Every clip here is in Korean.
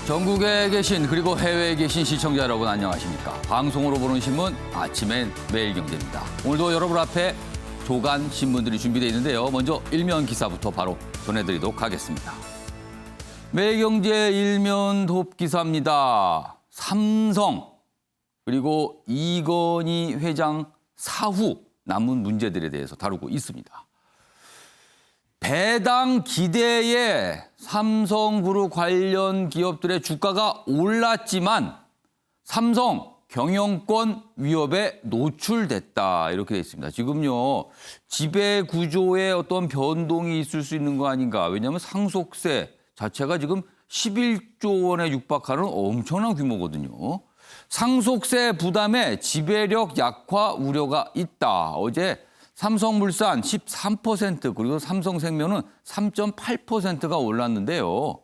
전국에 계신 그리고 해외에 계신 시청자 여러분 안녕하십니까. 방송으로 보는 신문 아침엔 매일경제입니다. 오늘도 여러분 앞에 조간 신문들이 준비되어 있는데요. 먼저 일면 기사부터 바로 전해드리도록 하겠습니다. 매일경제 일면 톱 기사입니다. 삼성 그리고 이건희 회장 사후 남은 문제들에 대해서 다루고 있습니다. 배당 기대에 삼성그룹 관련 기업들의 주가가 올랐지만 삼성 경영권 위협에 노출됐다 이렇게 돼 있습니다. 지금요 지배 구조에 어떤 변동이 있을 수 있는 거 아닌가. 왜냐하면 상속세 자체가 지금 11조 원에 육박하는 엄청난 규모거든요. 상속세 부담에 지배력 약화 우려가 있다. 어제 삼성물산 13% 그리고 삼성생명은 3.8%가 올랐는데요.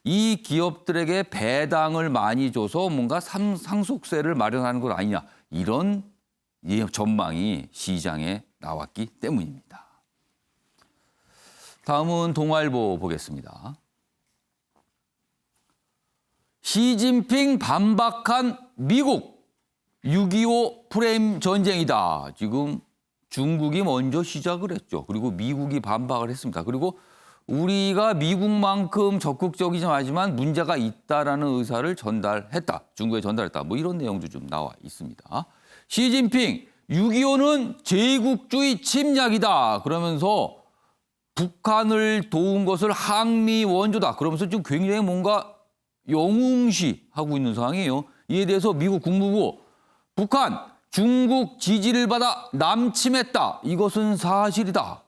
이 기업들에게 배당을 많이 줘서 뭔가 상속세를 마련하는 것 아니냐. 이런 전망이 시장에 나왔기 때문입니다. 다음은 동아일보 보겠습니다. 시진핑 반박한 미국 6.25 프레임 전쟁이다. 지금 중국이 먼저 시작을 했죠. 그리고 미국이 반박을 했습니다. 그리고 우리가 미국만큼 적극적이지 않지만 문제가 있다라는 의사를 전달했다. 중국에 전달했다. 뭐 이런 내용도 좀 나와 있습니다. 시진핑 6.25는 제국주의 침략이다. 그러면서 북한을 도운 것을 항미 원조다. 그러면서 지금 굉장히 뭔가 영웅시하고 있는 상황이에요. 이에 대해서 미국 국무부 북한 중국 지지를 받아 남침했다. 이것은 사실이다.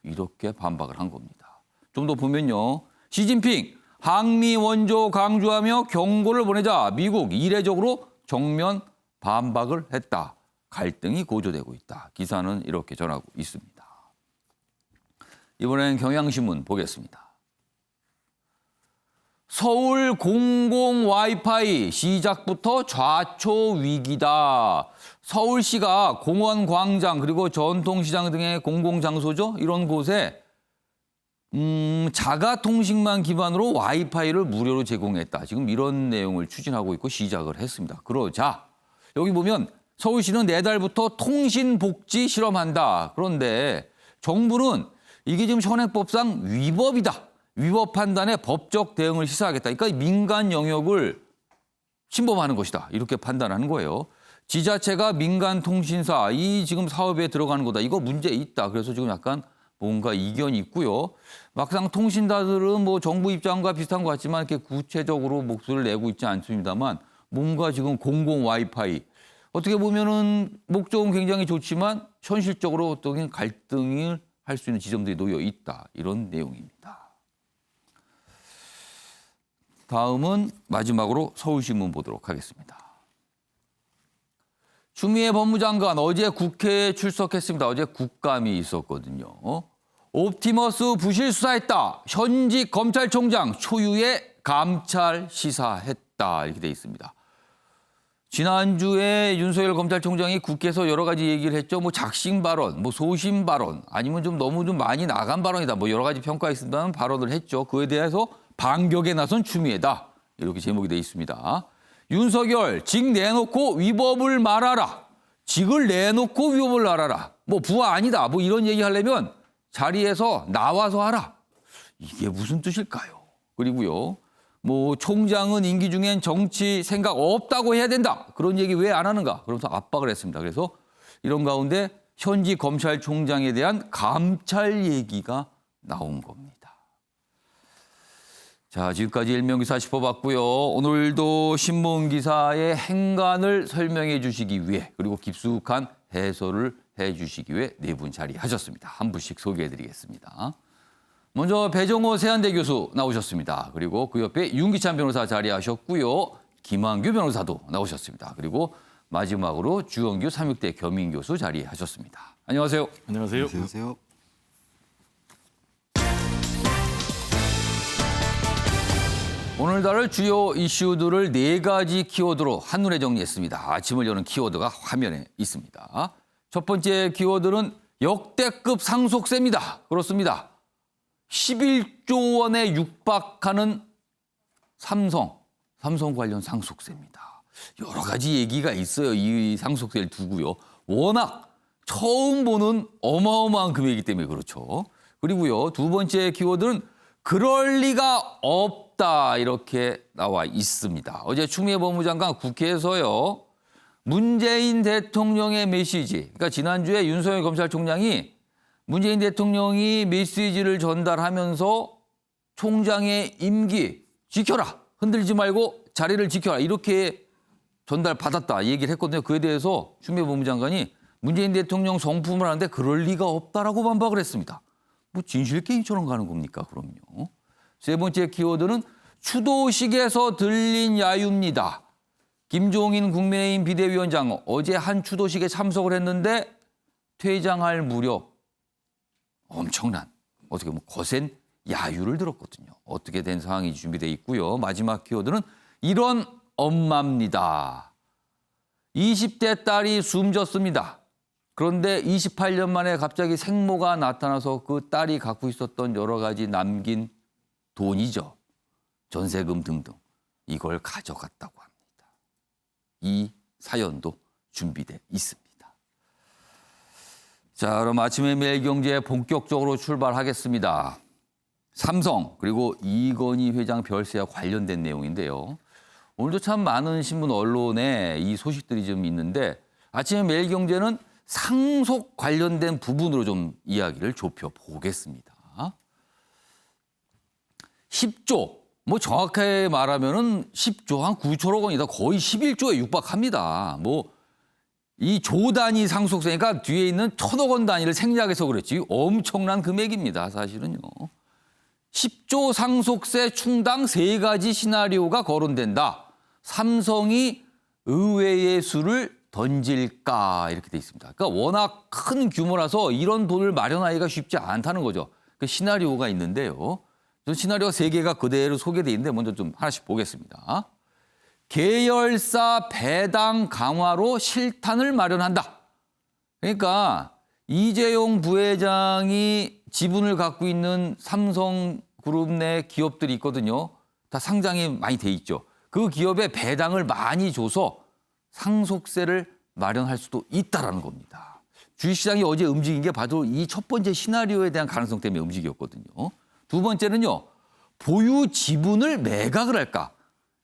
이렇게 반박을 한 겁니다. 좀 더 보면요. 시진핑 항미 원조 강조하며 경고를 보내자 미국 이례적으로 정면 반박을 했다. 갈등이 고조되고 있다. 기사는 이렇게 전하고 있습니다. 이번엔 경향신문 보겠습니다. 서울 공공 와이파이 시작부터 좌초 위기다. 서울시가 공원, 광장 그리고 전통시장 등의 공공장소죠. 이런 곳에 자가통신망 기반으로 와이파이를 무료로 제공했다. 지금 이런 내용을 추진하고 있고 시작을 했습니다. 그러자 여기 보면 서울시는 내달부터 통신복지 실험한다. 그런데 정부는 이게 지금 현행법상 위법이다. 위법 판단에 법적 대응을 시사하겠다. 그러니까 민간 영역을 침범하는 것이다. 이렇게 판단하는 거예요. 지자체가 민간 통신사 이 지금 사업에 들어가는 거다. 이거 문제 있다. 그래서 지금 약간 뭔가 이견이 있고요. 막상 통신사들은 뭐 정부 입장과 비슷한 것 같지만 이렇게 구체적으로 목소리를 내고 있지 않습니다만 뭔가 지금 공공 와이파이 어떻게 보면은 목적은 굉장히 좋지만 현실적으로 어떤 갈등을 할 수 있는 지점들이 놓여 있다. 이런 내용입니다. 다음은 마지막으로 서울신문 보도록 하겠습니다. 추미애 법무장관 어제 국회에 출석했습니다. 어제 국감이 있었거든요. 옵티머스 부실 수사했다. 현직 검찰총장 초유의 감찰 시사했다. 이렇게 돼 있습니다. 지난주에 윤석열 검찰총장이 국회에서 여러 가지 얘기를 했죠. 뭐 작심 발언, 뭐 소심 발언, 아니면 좀 너무 좀 많이 나간 발언이다. 뭐 여러 가지 평가했습니다만 발언을 했죠. 그에 대해서 반격에 나선 추미애다. 이렇게 제목이 돼 있습니다. 윤석열, 직 내놓고 위법을 말하라. 직을 내놓고 위법을 말하라. 뭐 부하 아니다. 뭐 이런 얘기 하려면 자리에서 나와서 하라. 이게 무슨 뜻일까요? 그리고요. 뭐 총장은 임기 중엔 정치 생각 없다고 해야 된다. 그런 얘기 왜 안 하는가? 그러면서 압박을 했습니다. 그래서 이런 가운데 현직 검찰총장에 대한 감찰 얘기가 나온 겁니다. 자, 지금까지 일면기사 짚어봤고요. 오늘도 신문기사의 행간을 설명해 주시기 위해 그리고 깊숙한 해설을 해 주시기 위해 네 분 자리하셨습니다. 한 분씩 소개해드리겠습니다. 먼저 배정호 세한대 교수 나오셨습니다. 그리고 그 옆에 윤기찬 변호사 자리하셨고요. 김한규 변호사도 나오셨습니다. 그리고 마지막으로 주영규 삼육대 겸임교수 자리하셨습니다. 안녕하세요. 안녕하세요. 안녕하세요. 오늘 다룰 주요 이슈들을 네 가지 키워드로 한눈에 정리했습니다. 아침을 여는 키워드가 화면에 있습니다. 첫 번째 키워드는 역대급 상속세입니다. 그렇습니다. 11조 원에 육박하는 삼성, 삼성 관련 상속세입니다. 여러 가지 얘기가 있어요. 이 상속세를 두고요. 워낙 처음 보는 어마어마한 금액이기 때문에 그렇죠. 그리고요. 두 번째 키워드는 그럴 리가 없다 이렇게 나와 있습니다. 어제 추미애 법무장관 국회에서요. 문재인 대통령의 메시지. 그러니까 지난주에 윤석열 검찰총장이 문재인 대통령이 메시지를 전달하면서 총장의 임기 지켜라. 흔들지 말고 자리를 지켜라. 이렇게 전달받았다 얘기를 했거든요. 그에 대해서 추미애 법무장관이 문재인 대통령 성품을 하는데 그럴 리가 없다라고 반박을 했습니다. 뭐 진실 게임처럼 가는 겁니까? 그럼요. 세 번째 키워드는 추도식에서 들린 야유입니다. 김종인 국민의힘 비대위원장 어제 한 추도식에 참석을 했는데 퇴장할 무렵 엄청난 어떻게 보면 거센 야유를 들었거든요. 어떻게 된 상황이 준비되어 있고요. 마지막 키워드는 이런 엄마입니다. 20대 딸이 숨졌습니다. 그런데 28년 만에 갑자기 생모가 나타나서 그 딸이 갖고 있었던 여러 가지 남긴 돈이죠. 전세금 등등 이걸 가져갔다고 합니다. 이 사연도 준비돼 있습니다. 자, 그럼 아침에 매일경제 본격적으로 출발하겠습니다. 삼성 그리고 이건희 회장 별세와 관련된 내용인데요. 오늘도 참 많은 신문 언론에 이 소식들이 좀 있는데 아침에 매일경제는 상속 관련된 부분으로 좀 이야기를 좁혀보겠습니다. 10조, 뭐 정확하게 말하면은 10조 한 9천억 원이다. 거의 11조에 육박합니다. 뭐 이 조 단위 상속세니까 뒤에 있는 1,000억 원 단위를 생략해서 그랬지 엄청난 금액입니다. 사실은요. 10조 상속세 충당 3가지 시나리오가 거론된다. 삼성이 의외의 수를 던질까 이렇게 돼 있습니다. 그러니까 워낙 큰 규모라서 이런 돈을 마련하기가 쉽지 않다는 거죠. 그 시나리오가 있는데요. 시나리오 3개가 그대로 소개돼 있는데 먼저 좀 하나씩 보겠습니다. 계열사 배당 강화로 실탄을 마련한다. 그러니까 이재용 부회장이 지분을 갖고 있는 삼성그룹 내 기업들이 있거든요. 다 상장이 많이 돼 있죠. 그 기업에 배당을 많이 줘서 상속세를 마련할 수도 있다라는 겁니다. 주식시장이 어제 움직인 게 바로 이 첫 번째 시나리오에 대한 가능성 때문에 움직였거든요. 두 번째는요. 보유 지분을 매각을 할까.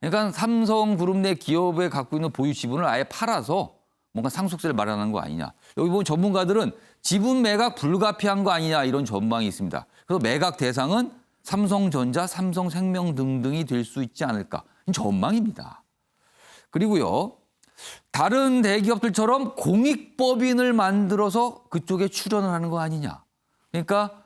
그러니까 삼성그룹 내 기업에 갖고 있는 보유 지분을 아예 팔아서 뭔가 상속세를 마련하는 거 아니냐. 여기 보면 전문가들은 지분 매각 불가피한 거 아니냐 이런 전망이 있습니다. 그래서 매각 대상은 삼성전자, 삼성생명 등등이 될 수 있지 않을까. 전망입니다. 그리고요. 다른 대기업들처럼 공익법인을 만들어서 그쪽에 출연을 하는 거 아니냐. 그러니까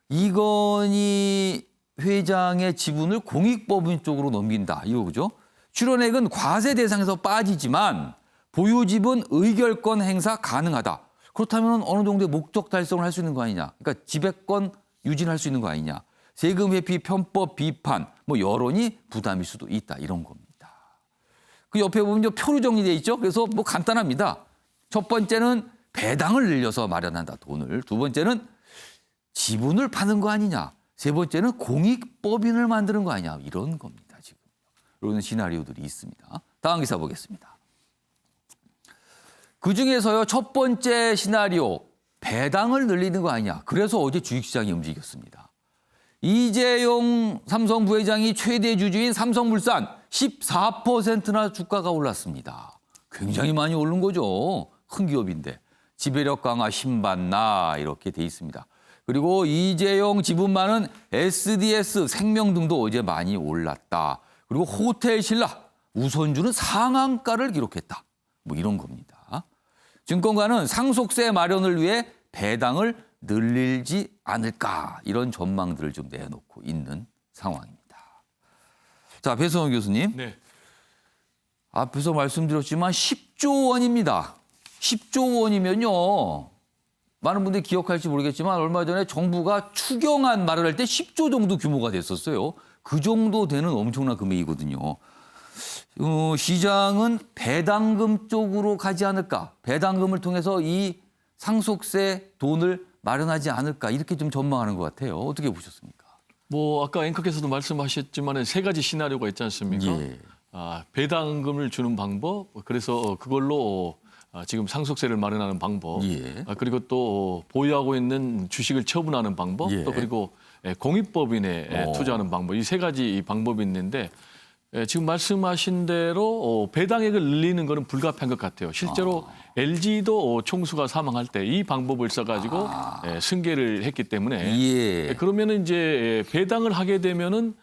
이건희 회장의 지분을 공익법인 쪽으로 넘긴다. 이거죠. 출연액은 과세 대상에서 빠지지만 보유 지분 의결권 행사 가능하다. 그렇다면 어느 정도의 목적 달성을 할 수 있는 거 아니냐. 그러니까 지배권 유진할 수 있는 거 아니냐. 세금 회피 편법 비판 뭐 여론이 부담일 수도 있다. 이런 겁니다. 그 옆에 보면 표로 정리되어 있죠. 그래서 뭐 간단합니다. 첫 번째는 배당을 늘려서 마련한다. 돈을. 두 번째는 지분을 파는 거 아니냐. 세 번째는 공익법인을 만드는 거 아니냐. 이런 겁니다. 지금. 이런 시나리오들이 있습니다. 다음 기사 보겠습니다. 그중에서요. 첫 번째 시나리오 배당을 늘리는 거 아니냐. 그래서 어제 주식시장이 움직였습니다. 이재용 삼성 부회장이 최대 주주인 삼성물산 14%나 주가가 올랐습니다. 굉장히 많이 오른 거죠. 큰 기업인데. 지배력 강화 신받나 이렇게 돼 있습니다. 그리고 이재용 지분만은 SDS 생명 등도 어제 많이 올랐다. 그리고 호텔 신라 우선주는 상한가를 기록했다. 뭐 이런 겁니다. 증권가는 상속세 마련을 위해 배당을 늘리지 않을까 이런 전망들을 좀 내놓고 있는 상황입니다. 자, 배성호 교수님. 네. 앞에서 말씀드렸지만 10조 원입니다. 10조 원이면요. 많은 분들이 기억할지 모르겠지만 얼마 전에 정부가 추경안 마련할 때 10조 정도 규모가 됐었어요. 그 정도 되는 엄청난 금액이거든요. 시장은 배당금 쪽으로 가지 않을까. 배당금을 통해서 이 상속세 돈을 마련하지 않을까. 이렇게 좀 전망하는 것 같아요. 어떻게 보셨습니까? 뭐 아까 앵커께서도 말씀하셨지만 3가지 시나리오가 있지 않습니까? 예. 배당금을 주는 방법, 그래서 그걸로 지금 상속세를 마련하는 방법, 예. 그리고 또 보유하고 있는 주식을 처분하는 방법, 예. 또 그리고 공익법인에 투자하는 방법, 이 세 가지 방법이 있는데 지금 말씀하신 대로 배당액을 늘리는 거는 불가피한 것 같아요. 실제로 LG도 총수가 사망할 때 이 방법을 써가지고 승계를 했기 때문에 예. 그러면은 이제 배당을 하게 되면은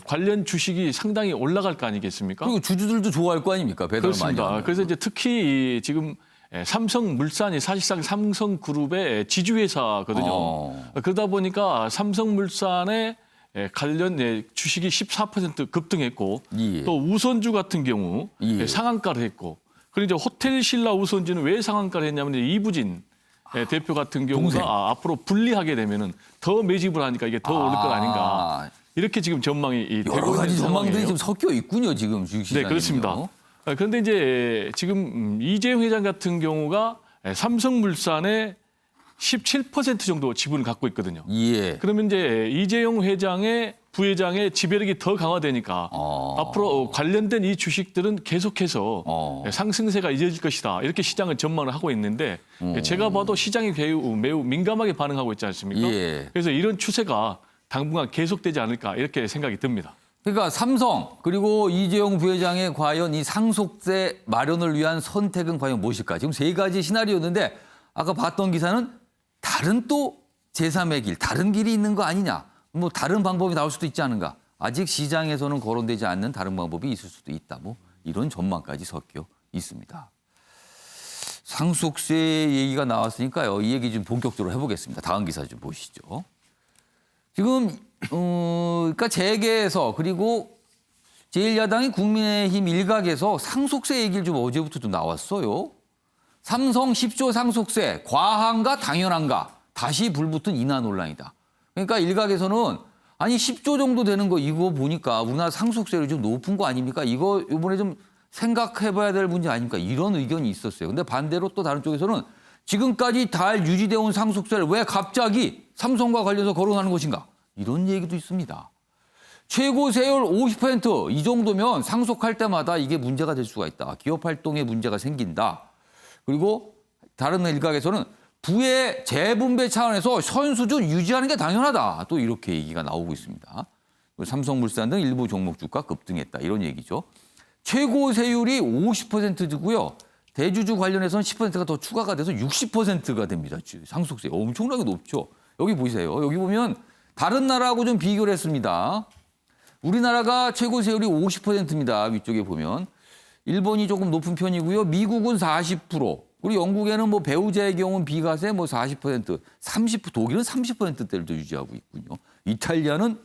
관련 주식이 상당히 올라갈 거 아니겠습니까? 그리고 주주들도 좋아할 거 아닙니까? 배당을 많이 그렇습니다. 하면. 그래서 이제 특히 지금 삼성물산이 사실상 삼성그룹의 지주회사거든요. 그러다 보니까 삼성물산의 관련 주식이 14% 급등했고 예. 또 우선주 같은 경우 예. 상한가를 했고 그리고 이제 호텔신라 우선주는 왜 상한가를 했냐면 이제 이부진 대표 같은 경우가 동생. 앞으로 분리하게 되면은 더 매집을 하니까 이게 더 오를 것 아닌가 이렇게 지금 전망이 되고 여러 가지 있는 전망들이 상황이에요. 좀 섞여 있군요, 지금 주식시장에. 네, 그렇습니다. 그런데 이제 지금 이재용 회장 같은 경우가 삼성물산의 17% 정도 지분을 갖고 있거든요. 예. 그러면 이제 이재용 회장의 부회장의 지배력이 더 강화되니까 앞으로 관련된 이 주식들은 계속해서 상승세가 이어질 것이다. 이렇게 시장은 전망을 하고 있는데 제가 봐도 시장이 매우 민감하게 반응하고 있지 않습니까? 예. 그래서 이런 추세가 당분간 계속되지 않을까 이렇게 생각이 듭니다. 그러니까 삼성 그리고 이재용 부회장의 과연 이 상속세 마련을 위한 선택은 과연 무엇일까? 지금 세 가지 시나리오였는데 아까 봤던 기사는 다른 또 제3의 길, 다른 길이 있는 거 아니냐? 뭐 다른 방법이 나올 수도 있지 않은가? 아직 시장에서는 거론되지 않는 다른 방법이 있을 수도 있다. 뭐 이런 전망까지 섞여 있습니다. 상속세 얘기가 나왔으니까요. 이 얘기 좀 본격적으로 해보겠습니다. 다음 기사 좀 보시죠. 지금 그러니까 재계에서 그리고 제1야당이 국민의힘 일각에서 상속세 얘기를 좀 어제부터 좀 나왔어요. 삼성 10조 상속세 과한가 당연한가 다시 불붙은 인하 논란이다. 그러니까 일각에서는 아니 10조 정도 되는 거 이거 보니까 우리나라 상속세율이 좀 높은 거 아닙니까? 이거 이번에 좀 생각해봐야 될 문제 아닙니까? 이런 의견이 있었어요. 근데 반대로 또 다른 쪽에서는 지금까지 잘 유지되어 온 상속세를 왜 갑자기 삼성과 관련해서 거론하는 것인가? 이런 얘기도 있습니다. 최고 세율 50%이 정도면 상속할 때마다 이게 문제가 될 수가 있다. 기업 활동에 문제가 생긴다. 그리고 다른 일각에서는 부의 재분배 차원에서 현 수준 유지하는 게 당연하다. 또 이렇게 얘기가 나오고 있습니다. 삼성물산 등 일부 종목 주가 급등했다. 이런 얘기죠. 최고 세율이 50%고요. 대주주 관련해서는 10%가 더 추가가 돼서 60%가 됩니다. 상속세 엄청나게 높죠. 여기 보세요. 여기 보면 다른 나라하고 좀 비교를 했습니다. 우리나라가 최고 세율이 50%입니다. 위쪽에 보면. 일본이 조금 높은 편이고요. 미국은 40%. 그리고 영국에는 뭐 배우자의 경우는 비과세 뭐 40%, 30%, 독일은 30%대를 더 유지하고 있군요. 이탈리아는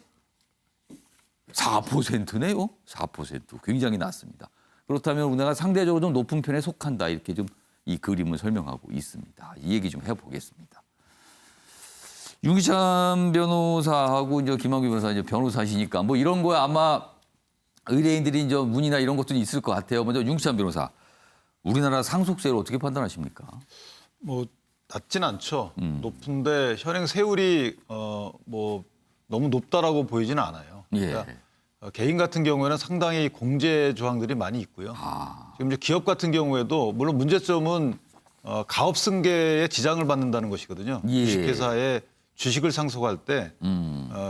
4%네요. 4%. 굉장히 낮습니다. 그렇다면 우리나라가 상대적으로 좀 높은 편에 속한다. 이렇게 좀 이 그림을 설명하고 있습니다. 이 얘기 좀 해보겠습니다. 윤기찬 변호사하고 이제 김한규 변호사 이제 변호사시니까 뭐 이런 거에 아마 의뢰인들이 이제 문의나 이런 것들이 있을 것 같아요. 먼저 윤기찬 변호사, 우리나라 상속세를 어떻게 판단하십니까? 뭐 낮진 않죠. 높은데 현행 세율이 뭐 너무 높다라고 보이지는 않아요. 그러니까 개인 같은 경우에는 상당히 공제 조항들이 많이 있고요. 지금 이제 기업 같은 경우에도 물론 문제점은 가업 승계에 지장을 받는다는 것이거든요. 예. 주식회사에 주식을 상속할 때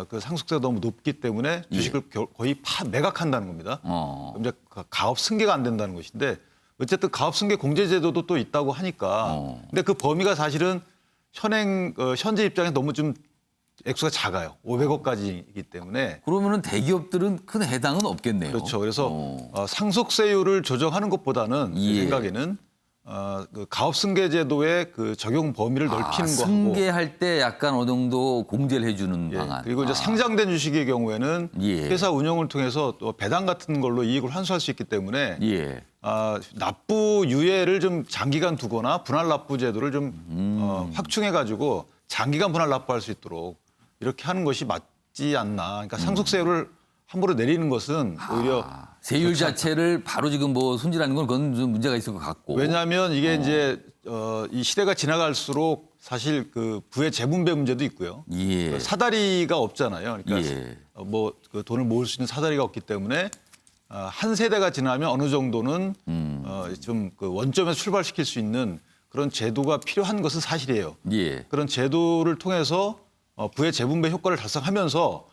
그 상속세가 너무 높기 때문에 주식을 거의 매각한다는 겁니다. 그럼 이제 가업 승계가 안 된다는 것인데 어쨌든 가업 승계 공제 제도도 또 있다고 하니까 근데 그 범위가 사실은 현재 입장에 너무 좀 액수가 작아요. 500억까지이기 때문에. 그러면은 대기업들은 큰 해당은 없겠네요. 그렇죠. 그래서 상속세율을 조정하는 것보다는 제 생각에는 그 가업승계 제도의 그 적용 범위를 넓히는 거하고 승계할 때 약간 어느 정도 공제를 해주는 방안. 그리고 이제 상장된 주식의 경우에는 회사 운영을 통해서 또 배당 같은 걸로 이익을 환수할 수 있기 때문에 납부 유예를 좀 장기간 두거나 분할 납부 제도를 좀 확충해 가지고 장기간 분할 납부할 수 있도록 이렇게 하는 것이 맞지 않나. 그러니까 상속세율을 함부로 내리는 것은 오히려 세율 자체를 바로 지금 뭐 손질하는 건 그건 좀 문제가 있을 것 같고. 왜냐하면 이게 이제 이 시대가 지나갈수록 사실 그 부의 재분배 문제도 있고요. 사다리가 없잖아요. 그러니까 뭐 그 돈을 모을 수 있는 사다리가 없기 때문에 한 세대가 지나면 어느 정도는 좀 그 원점에서 출발시킬 수 있는 그런 제도가 필요한 것은 사실이에요. 예. 그런 제도를 통해서 부의 재분배 효과를 달성하면서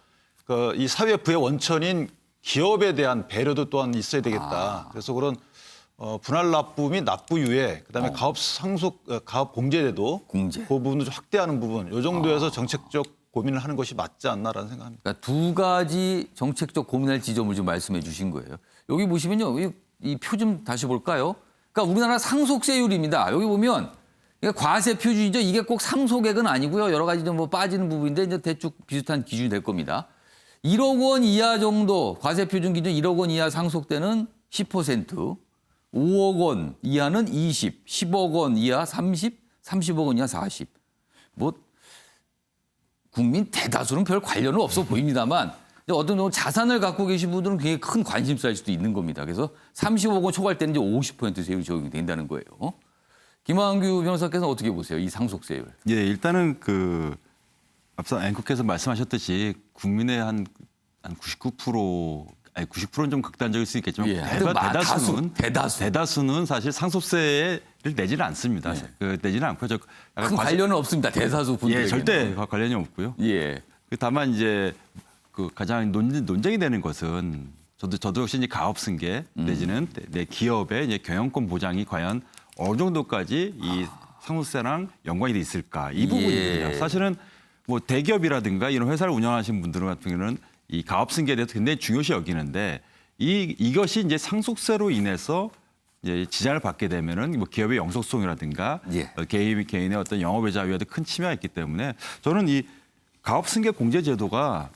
이 사회 부의 원천인 기업에 대한 배려도 또한 있어야 되겠다. 그래서 그런 분할 납부 및 납부 유예, 그다음에 가업 공제제도 공제. 그 부분을 좀 확대하는 부분, 이 정도에서 정책적 고민을 하는 것이 맞지 않나라는 생각합니다. 그러니까 두 가지 정책적 고민할 지점을 좀 말씀해 주신 거예요. 여기 보시면요. 이 표 좀 다시 볼까요? 그러니까 우리나라 상속세율입니다. 여기 보면 그러니까 과세 표준이죠. 이게 꼭 상속액은 아니고요. 여러 가지 좀 뭐 빠지는 부분인데 이제 대충 비슷한 기준이 될 겁니다. 1억 원 이하 정도 과세 표준 기준 1억 원 이하 상속되는 10%, 5억 원 이하는 20, 10억 원 이하 30, 30억 원 이하 40. 뭐 국민 대다수는 별 관련은 없어 보입니다만 어떤 경우 자산을 갖고 계신 분들은 굉장히 큰 관심사일 수도 있는 겁니다. 그래서 30억 원 초과할 때는 이제 50% 세율이 적용이 된다는 거예요. 김한규 변호사께서는 어떻게 보세요? 이 상속세율. 예, 일단은 앞서 앵커께서 말씀하셨듯이 국민의 한 99%, 아니 90%는 좀 극단적일 수 있겠지만 예, 하여튼 대다수는 사실 상속세를 내지는 않습니다. 내지는 않고 큰 관련은 없습니다. 대다수 분들에게. 예, 절대 관련이 없고요. 예. 다만 이제 가장 논쟁이 되는 것은 저도 역시 이제 가업 승계 내지는 내 기업의 이제 경영권 보장이 과연 어느 정도까지 이 상속세랑 연관이 돼 있을까 이 부분입니다. 사실은 뭐 대기업이라든가 이런 회사를 운영하시는 분들 같은 경우는 이 가업 승계에 대해서 굉장히 중요시 여기는데 이것이 이제 상속세로 인해서 이제 지장을 받게 되면은 뭐 기업의 영속성이라든가 예. 개인의 어떤 영업의 자유에도 큰 침해가 있기 때문에 저는 이 가업 승계 공제 제도가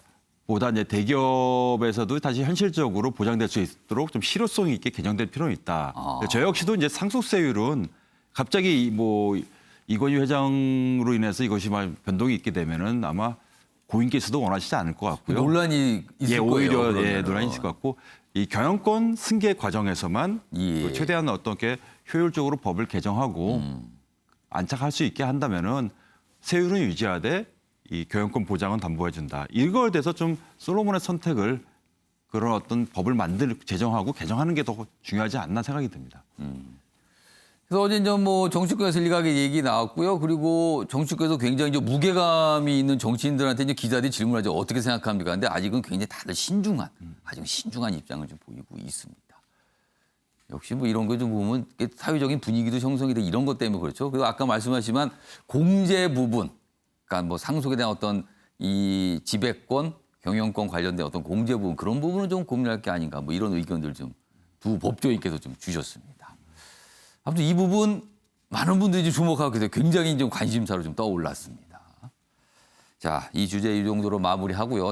보다 이제 대기업에서도 다시 현실적으로 보장될 수 있도록 좀 실효성 있게 개정될 필요는 있다. 저 역시도 이제 상속세율은 갑자기 뭐 이건희 회장으로 인해서 이것이 변동이 있게 되면은 아마 고인께서도 원하시지 않을 것 같고요. 논란이 있을 거예요. 오히려 그러면은. 논란이 있을 것 같고 이 경영권 승계 과정에서만 예. 최대한 어떻게 효율적으로 법을 개정하고 안착할 수 있게 한다면은 세율은 유지하되 이 경영권 보장은 담보해 준다. 이거에 대해서 좀 솔로몬의 선택을 그런 어떤 법을 제정하고 개정하는 게 더 중요하지 않나 생각이 듭니다. 그래서 어제 이제 뭐 정치권에서 일각의 얘기 나왔고요. 그리고 정치권에서 굉장히 이제 무게감이 있는 정치인들한테 이제 기자들이 질문하죠. 어떻게 생각합니까? 근데 아직은 굉장히 다들 아주 신중한 입장을 좀 보이고 있습니다. 역시 뭐 이런 거 좀 보면 사회적인 분위기도 형성이 돼 이런 것 때문에 그렇죠. 그리고 아까 말씀하시지만 공제 부분, 그러니까 뭐 상속에 대한 어떤 이 지배권, 경영권 관련된 어떤 공제 부분 그런 부분은 좀 고민할 게 아닌가 뭐 이런 의견들 좀 두 법조인께서 좀 주셨습니다. 아무튼 이 부분 많은 분들이 좀 주목하고 계세요. 굉장히 좀 관심사로 좀 떠올랐습니다. 자, 이 주제 이 정도로 마무리하고요.